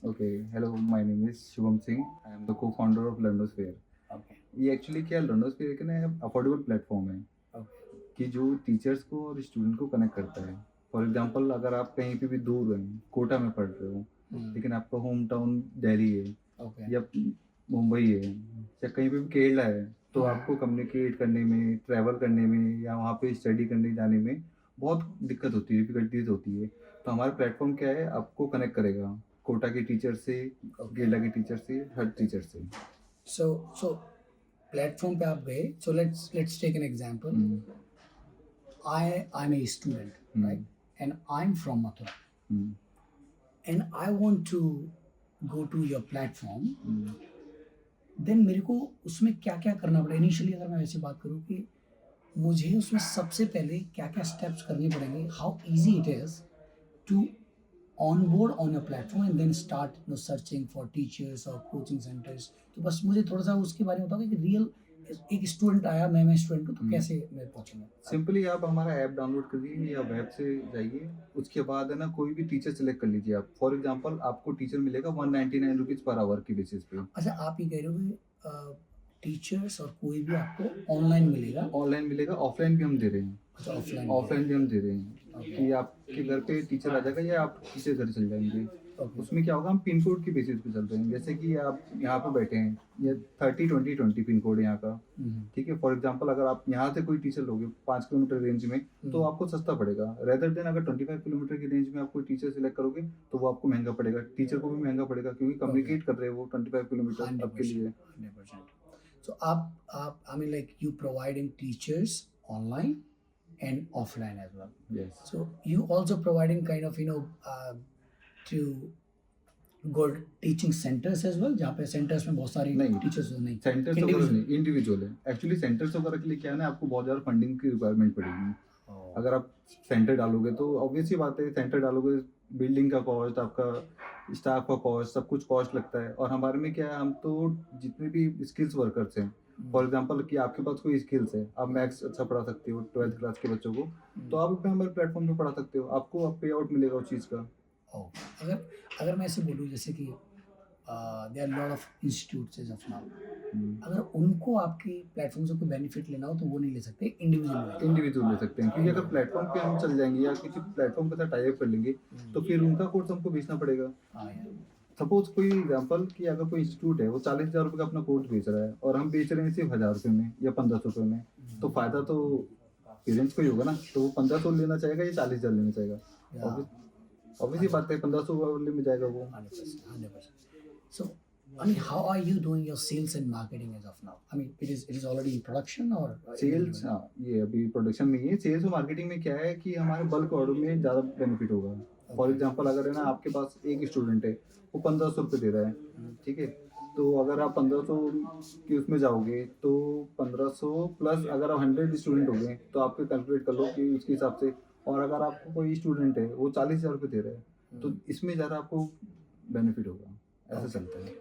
Okay, hello, my name is Shubham Singh. I am the co-founder of Learnosphere. Okay. ये actually क्या है, लर्नोस्फेयर एक ना अफोर्डेबल प्लेटफॉर्म है Okay. कि जो टीचर्स को और स्टूडेंट को कनेक्ट करता है। फॉर एग्जांपल अगर आप कहीं पे भी दूर हैं, कोटा में पढ़ रहे हो, लेकिन आपका होम टाउन दिल्ली है Okay. या मुंबई है या कहीं पे भी केरला है, तो आपको कम्युनिकेट करने में, ट्रैवल करने में या वहाँ पे स्टडी करने जाने में बहुत दिक्कत होती है, डिफिकल्टीज होती है। तो हमारा प्लेटफॉर्म क्या है, आपको कनेक्ट करेगा कोटा के टीचर से, केरला के टीचर से, हर टीचर से। So platform पे आप गए. So let's take an example. I'm a student, right? And I'm from Mathura. And I want to go to your platform. Then मेरे को उसमें क्या क्या करना पड़ेगा? इनिशियली अगर मैं वैसे बात करूँ कि मुझे उसमें सबसे पहले क्या क्या स्टेप्स करने पड़ेंगे, how easy it is to onboard on your platform and then start searching for teachers or coaching centers. तो बस मुझे थोड़ा सा उसके बारे में बताओ कि रियल एक स्टूडेंट आया, मैं स्टूडेंट हूँ, तो कैसे मैं पहुँचूंगा? सिंपली आप हमारा ऐप डाउनलोड करिए या वेब से जाइए। उसके बाद है ना, कोई भी टीचर सेलेक्ट कर लीजिए आप। फॉर एग्जांपल आपको टीचर मिलेगा 199 रुपीज़ पर आवर की बेसिस पे। अच्छा, आप ये कह रहे हो कि टीचर्स और कोई भी आपको ऑनलाइन मिलेगा? ऑनलाइन मिलेगा, ऑफलाइन भी हम दे रहे हैं। अच्छा, ऑफलाइन ऑफलाइन भी हम दे रहे हैं कि आपके घर पे टीचर आ जाएगा या आप किसी घर चल जाएंगे। उसमें क्या होगा, हम पिन कोड की बेसिस पे चल रहे हैं। जैसे कि आप यहाँ पे बैठे हैं, ये 30-20-20 पिन कोड है यहाँ का, ठीक है। फॉर एग्जांपल अगर आप यहाँ से कोई टीचर लोगे 5 किलोमीटर रेंज में, तो आपको सस्ता पड़ेगा। रेदर देन अगर 25 किलोमीटर की रेंज में आप कोई टीचर सिलेक्ट करोगे, तो वो आपको महंगा पड़ेगा, टीचर को भी महंगा पड़ेगा, क्योंकि कम्युनिकेट कर रहे हैं वो 25 किलोमीटर आपके लिए। 100%. So आप I mean like you providing teachers online and offline as well. Yes. So you also providing kind of to good teaching centers as well, जहाँ पे centers में बहुत सारी नहीं, teachers हो, नहीं सेंटर्स वगैरह नहीं, इंडिविजुअल है। एक्चुअली सेंटर्स वगैरह के लिए क्या है ना, आपको बहुत ज़्यादा फंडिंग की रिक्वायरमेंट पड़ेगी। अगर आप सेंटर डालोगे तो ऑब्वियस सी बात है, सेंटर डालोगे, बिल्डिंग का कॉस्ट, आपका स्टाफ का कॉस्ट, सब कुछ कॉस्ट लगता है। और हमारे में क्या है, हम तो जितने भी स्किल्स वर्कर्स हैं, फॉर एग्जांपल कि आपके पास कोई स्किल्स है, आप मैथ्स अच्छा पढ़ा सकते हो 12th क्लास के बच्चों को, तो आप अपने हमारे प्लेटफॉर्म पे पढ़ा सकते हो, आपको पे आउट मिलेगा उस चीज़ का। अगर अगर मैं ऐसे बोलूँ जैसे कि there are lot of institutes as of now, अगर उनको आपके प्लेटफॉर्म से कोई बेनिफिट लेना हो तो वो नहीं ले सकते, इंडिविजुअल ले सकते हैं, क्योंकि अगर प्लेटफॉर्म पे हम चल जाएंगे या किसी प्लेटफॉर्म के साथ टाई अप कर लेंगे, तो फिर उनका कोर्स हमको बेचना पड़ेगा। सपोज कोई एग्जांपल कि अगर कोई इंस्टीट्यूट है, वो 40,000 रुपये का अपना कोर्स बेच रहा है और हम बेच रहे हैं सिर्फ 1,000 रुपये में या 1,500 रुपये में, तो फायदा तो पेरेंट्स को ही होगा ना। तो वो 1,500 लेना चाहेगा या 40,000 लेना चाहेगा? ऑब्वियसली बात है, 1,500 वाले में जाएगा वो। 100%. So, I mean, how are you doing your sales and marketing as of now? I mean, it is already in production or sales? हाँ, ये अभी प्रोडक्शन में ही है। सेल्स और मार्केटिंग में क्या है कि हमारे बल्क ऑर्डर में ज़्यादा बेनिफिट होगा। फॉर एग्जांपल अगर है ना, आपके पास एक स्टूडेंट है, वो 1,500 रुपये दे रहा है, ठीक है। तो अगर आप 1,500 की उसमें जाओगे, तो 1,500 प्लस अगर आप 100 स्टूडेंट हो गए, तो आप कैलकुलेट कर लो कि उसके हिसाब से। और अगर आपको कोई स्टूडेंट है, वो 40,000 रुपये दे रहा है, तो इसमें ज़्यादा आपको बेनिफिट होगा। ऐसा चलता है।